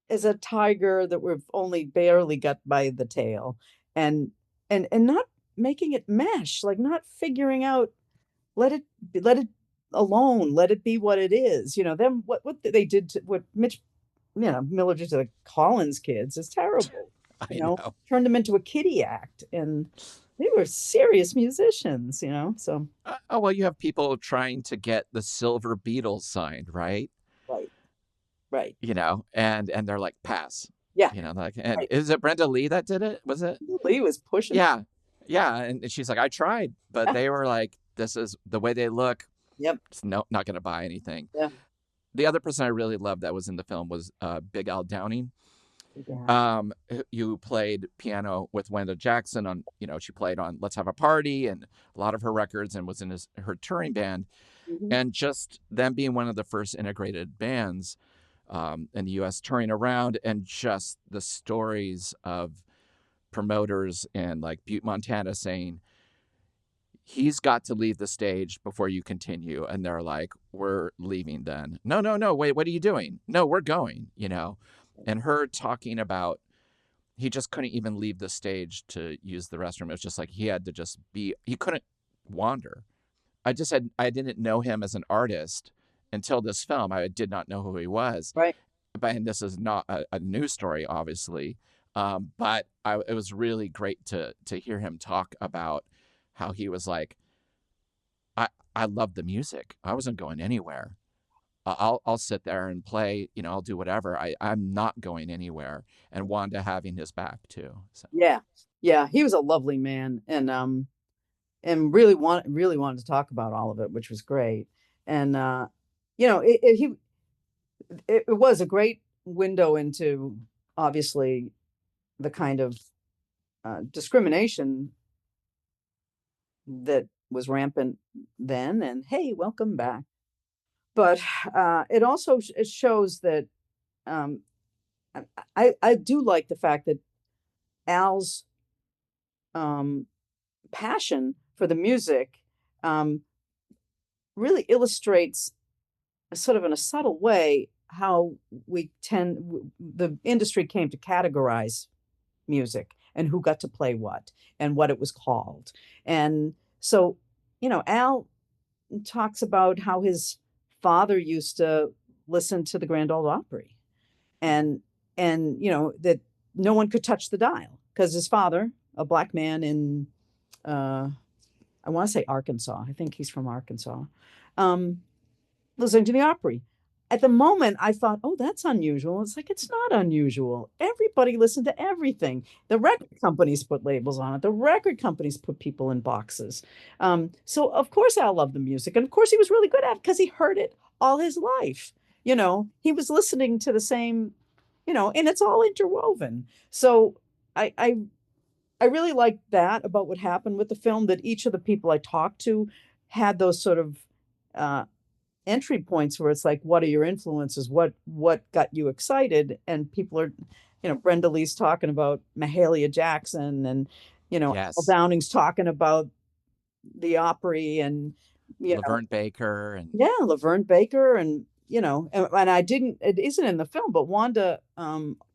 as a tiger that we've only barely got by the tail, and not making it mesh, like, not figuring out, let it alone, let it be what it is, them what they did to what Mitch, Miller did to the Collins kids is terrible, I know. turned them into a kiddie act, and they were serious musicians, so Oh, well, you have people trying to get the silver Beatles signed, right? right, right. And they're like, pass. Yeah, Like, and right. is it Brenda Lee that did it? Was it? Lee was pushing. Yeah. Yeah. And she's like, I tried, but Yeah, they were like, this is the way they look. yep, It's not going to buy anything. yeah, The other person I really loved that was in the film was Big Al Downing. yeah, You played piano with Wanda Jackson on, she played on Let's Have a Party and a lot of her records and was in her touring band. mhm, And just them being one of the first integrated bands in the US touring around, and just the stories of promoters in like Butte, Montana saying, he's got to leave the stage before you continue. And they're like, we're leaving then. No, no, no. Wait, what are you doing? No, we're going. And her talking about he just couldn't even leave the stage to use the restroom. It was just like he had to just he couldn't wander. I didn't know him as an artist until this film. I did not know who he was. right. And this is not a news story, obviously. But it was really great to hear him talk about how he was like, I love the music. I wasn't going anywhere. I'll sit there and play. I'll do whatever. I'm not going anywhere. And Wanda having his back too. So Yeah, yeah, he was a lovely man, and really wanted to talk about all of it, which was great, and, it was a great window into, obviously, the kind of, discrimination that was rampant then, and, "Hey, welcome back." But, it also it shows that, um, I do like the fact that Al's, um, passion for the music, um, really illustrates, sort of in a subtle way, how the industry came to categorize music and who got to play what and what it was called. And so, Al talks about how his father used to listen to the Grand Ole Opry, and that no one could touch the dial because his father, a black man in, uh, I want to say Arkansas. I think he's from Arkansas. Um, Listening to the Opry. At the moment, I thought, "Oh, that's unusual." It's like, it's not unusual. Everybody listened to everything. The record companies put labels on it. The record companies put people in boxes. So of course Al loved the music, and of course he was really good at it because he heard it all his life. He was listening to the same, and it's all interwoven. So I I I really liked that about what happened with the film, that each of the people I talked to had those sort of, uh, entry points where it's like, what are your influences? What got you excited? And people are, Brenda Lee's talking about Mahalia Jackson, and Al yes, Downing's talking about the Opry, and you know, Laverne Baker and yeah, Laverne Baker, and and I didn't it isn't in the film, but Wanda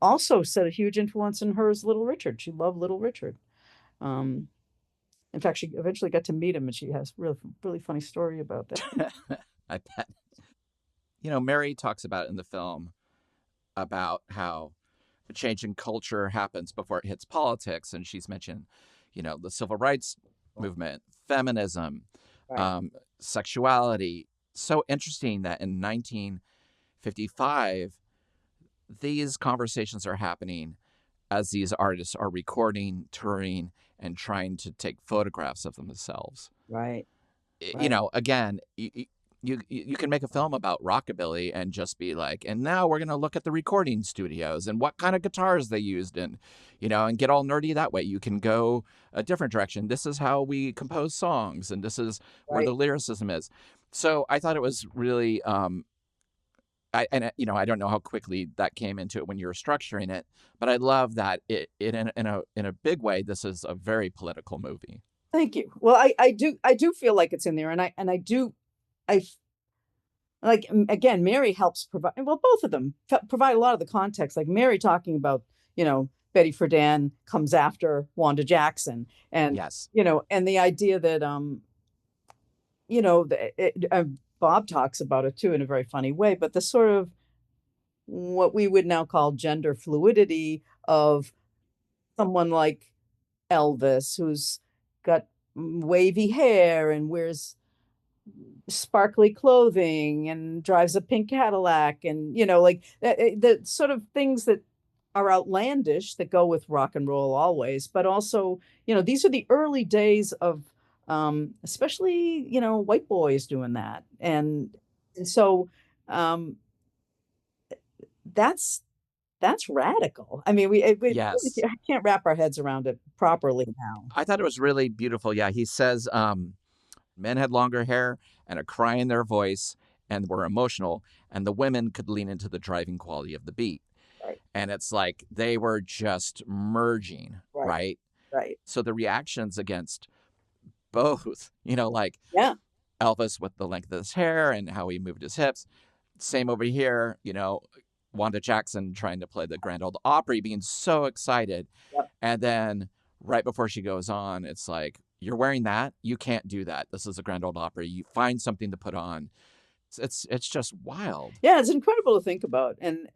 also said a huge influence in her is Little Richard. She loved Little Richard. Um, in fact, she eventually got to meet him, and she has really funny story about that. I bet. Mary talks about it in the film about how a change in culture happens before it hits politics. And she's mentioned, the civil rights movement, feminism, Right. sexuality. So interesting that in 1955, these conversations are happening as these artists are recording, touring, and trying to take photographs of themselves. Right. Right. Again, you can make a film about rockabilly and just be like, and now we're going to look at the recording studios and what kind of guitars they used, and get all nerdy that way. You can go a different direction. This is how we compose songs, and this is where Right. the lyricism is. So I thought it was really, I don't know how quickly that came into it when you were structuring it, but I love that it in a big way. This is a very political movie. Thank you. Well, I do feel like it's in there, and I do I like, again, Mary helps provide, well, both of them provide a lot of the context. Like Mary talking about, Betty Friedan comes after Wanda Jackson, and Yes. and the idea that Bob talks about it too in a very funny way, but the sort of what we would now call gender fluidity of someone like Elvis, who's got wavy hair and wears sparkly clothing and drives a pink Cadillac, and like the sort of things that are outlandish that go with rock and roll always, but also, these are the early days of especially, white boys doing that. And so um that's that's radical. I mean, we really Yes. can't wrap our heads around it properly now. I thought it was really beautiful. Yeah, he says men had longer hair and a cry in their voice and were emotional, and the women could lean into the driving quality of the beat. Right, And it's like they were just merging, right, right? right. So the reactions against both, like Yeah, Elvis with the length of his hair and how he moved his hips. Same over here, Wanda Jackson trying to play the Grand Ole Opry, being so excited. yep. And then right before she goes on, it's like, you're wearing that? You can't do that. This is a Grand Ole Opry. You find something to put on. It's just wild. Yeah, it's incredible to think about. And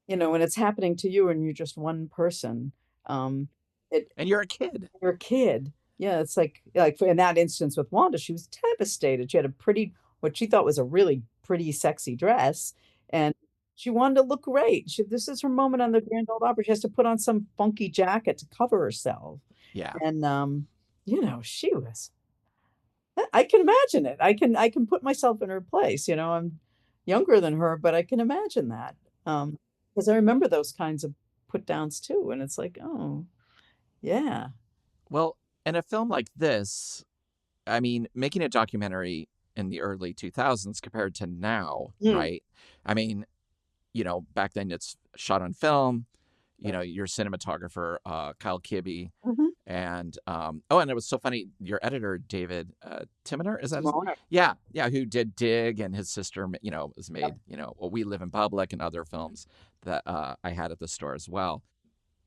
when it's happening to you and you're just one person, it And you're a kid. you're a kid. Yeah, it's like in that instance with Wanda, she was devastated. She had a pretty, what she thought was a really pretty, sexy dress, and she wanted to look great. This is her moment on the Grand Ole Opry. She has to put on some funky jacket to cover herself, Yeah. and she was. I can imagine it. I can put myself in her place. I'm younger than her, but I can imagine that. Because I remember those kinds of put downs too, and it's like, oh yeah. Well, in a film like this, I mean, making a documentary in the early 2000s compared to now, Mm, right? I mean, back then it's shot on film. right. Your cinematographer, Kyle Kibbe, Mhm. and and it was so funny. Your editor, David Timoner, is that his? Timona. Yeah, yeah, who did Dig, and his sister, was Yep. made, well, We Live in Public and other films that I had at the store as well.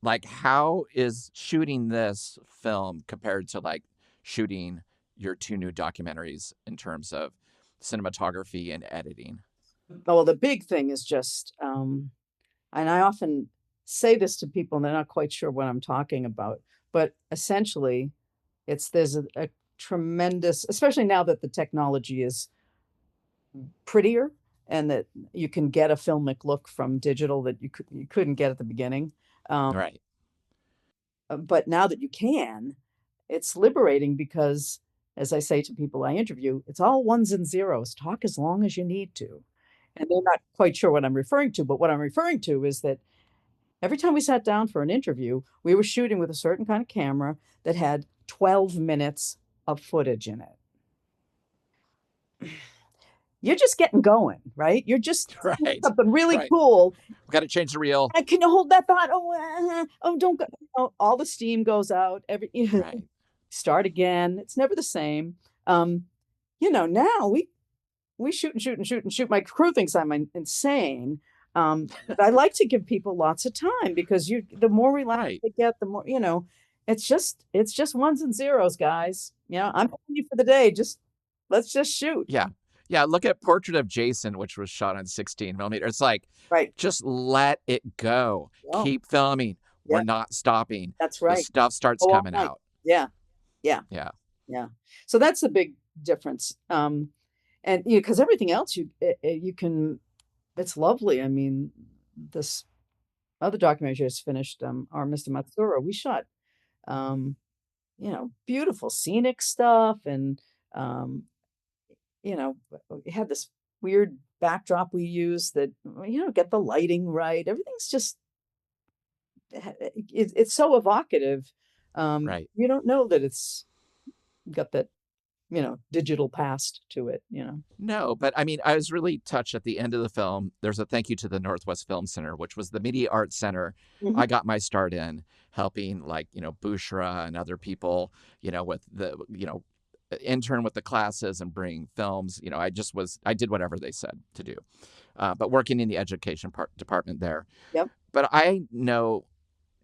Like, how is shooting this film compared to like shooting your two new documentaries in terms of cinematography and editing? Oh, well, the big thing is just, and I often say this to people and they're not quite sure what I'm talking about, but essentially there's a tremendous, especially now that the technology is prettier and that you can get a filmic look from digital that you couldn't get at the beginning. Um, Right. but now that you can, it's liberating because, as I say to people I interview, it's all ones and zeros. Talk as long as you need to. And they're not quite sure what I'm referring to, but what I'm referring to is that every time we sat down for an interview, we were shooting with a certain kind of camera that had 12 minutes of footage in it. You're just getting going, right? You're just seeing Right. something really Right. cool. We got to change the reel. Can you hold that thought? Oh, oh, don't go. All the steam goes out. Right. Start again. It's never the same. Now we shoot and shoot and shoot and shoot. My crew thinks I'm insane. But I like to give people lots of time because the more relaxed Right. they get, the more, it's just ones and zeros, guys. I'm paying you for the day. Let's just shoot. Yeah. Yeah. Look at Portrait of Jason, which was shot on 16 millimeter. It's like, Right. just let it go. Oh, Keep filming. We're yeah, not stopping. that's The right. stuff starts Go all coming night. out. Yeah, yeah, Yeah. yeah. So that's the big difference. And because everything else you can, it's lovely. I mean, this other documentary I just finished, our Mr. Matsura, we shot, um, beautiful scenic stuff, and um, we had this weird backdrop we use that, get the lighting right. Everything's just it's so evocative. Right. You don't know that it's got that, digital past to it, No, but I mean, I was really touched at the end of the film. There's a thank you to the Northwest Film Center, which was the media arts center Mhm. I got my start in, helping like, Bushra and other people, with the, intern with the classes and bring films. I did whatever they said to do. But working in the education department there. Yep. But I know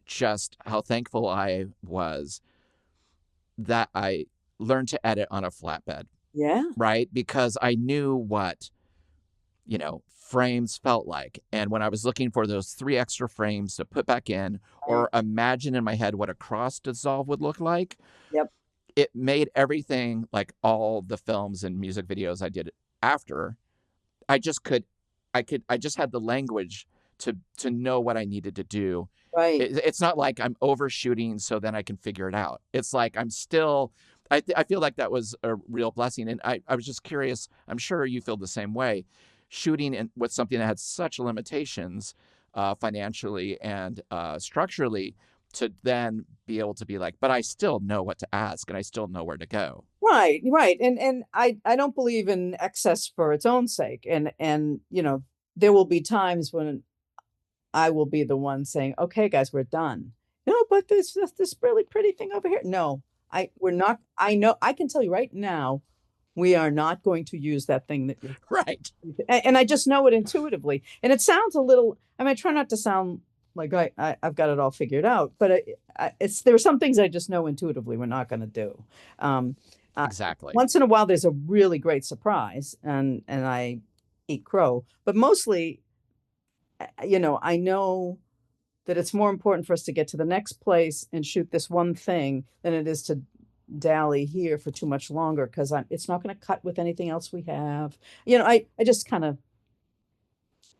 just how thankful I was that I learned to edit on a flatbed. Yeah. Right? Because I knew what, frames felt like. And when I was looking for those 3 extra frames to put back in or imagine in my head what a cross dissolve would look like, Yep. it made everything, like all the films and music videos I did after, I just had the language to know what I needed to do. Right. It's not like I'm overshooting so then I can figure it out. It's like I'm still, I feel like that was a real blessing. And I was just curious, I'm sure you feel the same way, shooting with something that had such limitations financially and structurally, to then be able to be like, but I still know what to ask and I still know where to go. Right. And I don't believe in excess for its own sake. And there will be times when I will be the one saying, okay, guys, we're done. No, but there's this really pretty thing over here. No, we're not. I know, I can tell you right now, we are not going to use that thing that you're right. And I just know it intuitively. And it sounds a little, I try not to sound like I've got it all figured out, but there are some things I just know intuitively we're not going to do. Exactly. Once in a while, there's a really great surprise, and I eat crow. But mostly, I know that it's more important for us to get to the next place and shoot this one thing than it is to dally here for too much longer, because it's not going to cut with anything else we have. I just kind of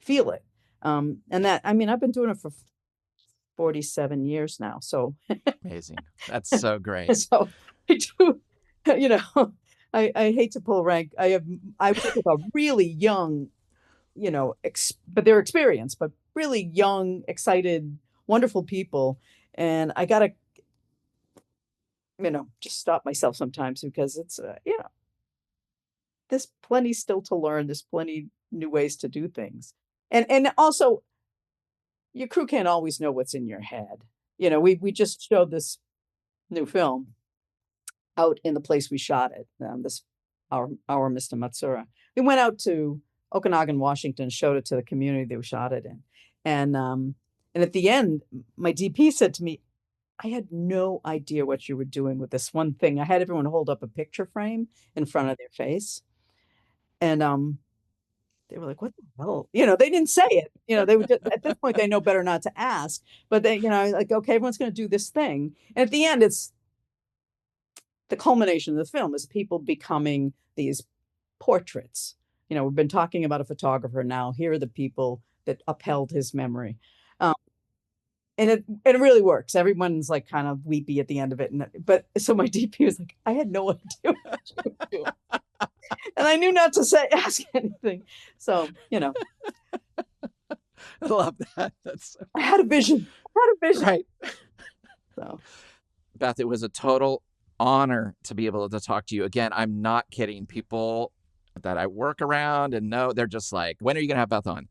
feel it. And that, I've been doing it for 47 years now. So amazing. That's so great. So I do, I hate to pull rank. I work with a really young, but they're experienced, but really young, excited, wonderful people. And I got to, just stop myself sometimes, because it's, there's plenty still to learn. There's plenty new ways to do things. And also, your crew can't always know what's in your head. We just showed this new film out in the place we shot it. Our Mr. Matsura. We went out to Okanagan, Washington, showed it to the community they shot it in, and at the end, my DP said to me, "I had no idea what you were doing with this one thing." I had everyone hold up a picture frame in front of their face, and they were like, "What the hell?" They didn't say it. They would just, at this point, they know better not to ask. But they, like, okay, everyone's going to do this thing. And at the end, it's the culmination of the film is people becoming these portraits. We've been talking about a photographer now. Here are the people that upheld his memory. And it really works. Everyone's like kind of weepy at the end of it. But so my DP was like, "I had no idea what you were doing." And I knew not to ask anything. So, I love that. I had a vision. Right. So, Beth, it was a total honor to be able to talk to you again. I'm not kidding. People that I work around and know, they're just like, when are you going to have Beth on?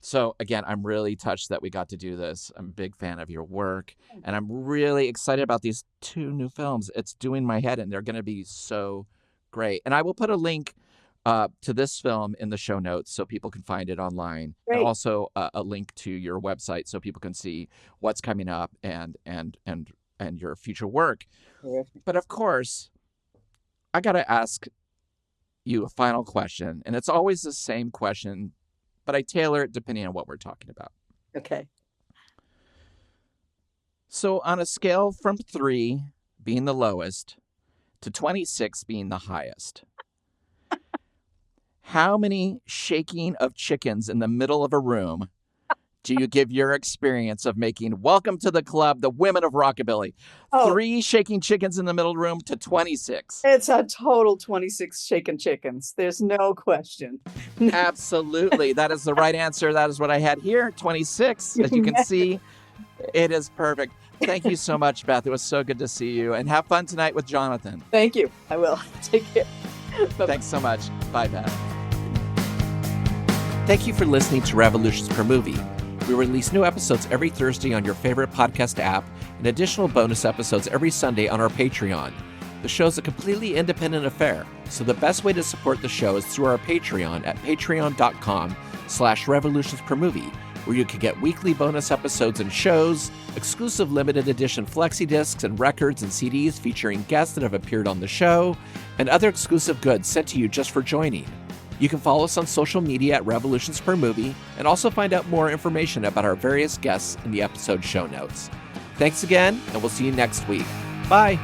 So again, I'm really touched that we got to do this. I'm a big fan of your work, and I'm really excited about these 2 new films. It's doing my head in. They're going to be so great. And I will put a link to this film in the show notes so people can find it online. Great. And also a link to your website so people can see what's coming up and your future work. Terrific. But of course, I got to ask you a final question, and it's always the same question, but I tailor it depending on what we're talking about. Okay. So on a scale from 3 being the lowest to 26 being the highest, how many shaking of chickens in the middle of a room do you give your experience of making Welcome to the Club, the Women of Rockabilly? 3 shaking chickens in the middle room to 26. It's a total 26 shaken chickens. There's no question. Absolutely. That is the right answer. That is what I had here. 26. As you can see, it is perfect. Thank you so much, Beth. It was so good to see you. And have fun tonight with Jonathan. Thank you. I will. Take care. Bye-bye. Thanks so much. Bye, Beth. Thank you for listening to Revolutions Per Movie. We release new episodes every Thursday on your favorite podcast app and additional bonus episodes every Sunday on our Patreon. The show's a completely independent affair, so the best way to support the show is through our Patreon at patreon.com/revolutionspermovie, where you can get weekly bonus episodes and shows, exclusive limited edition flexi discs and records and CDs featuring guests that have appeared on the show, and other exclusive goods sent to you just for joining. You can follow us on social media at Revolutions Per Movie, and also find out more information about our various guests in the episode show notes. Thanks again, and we'll see you next week. Bye!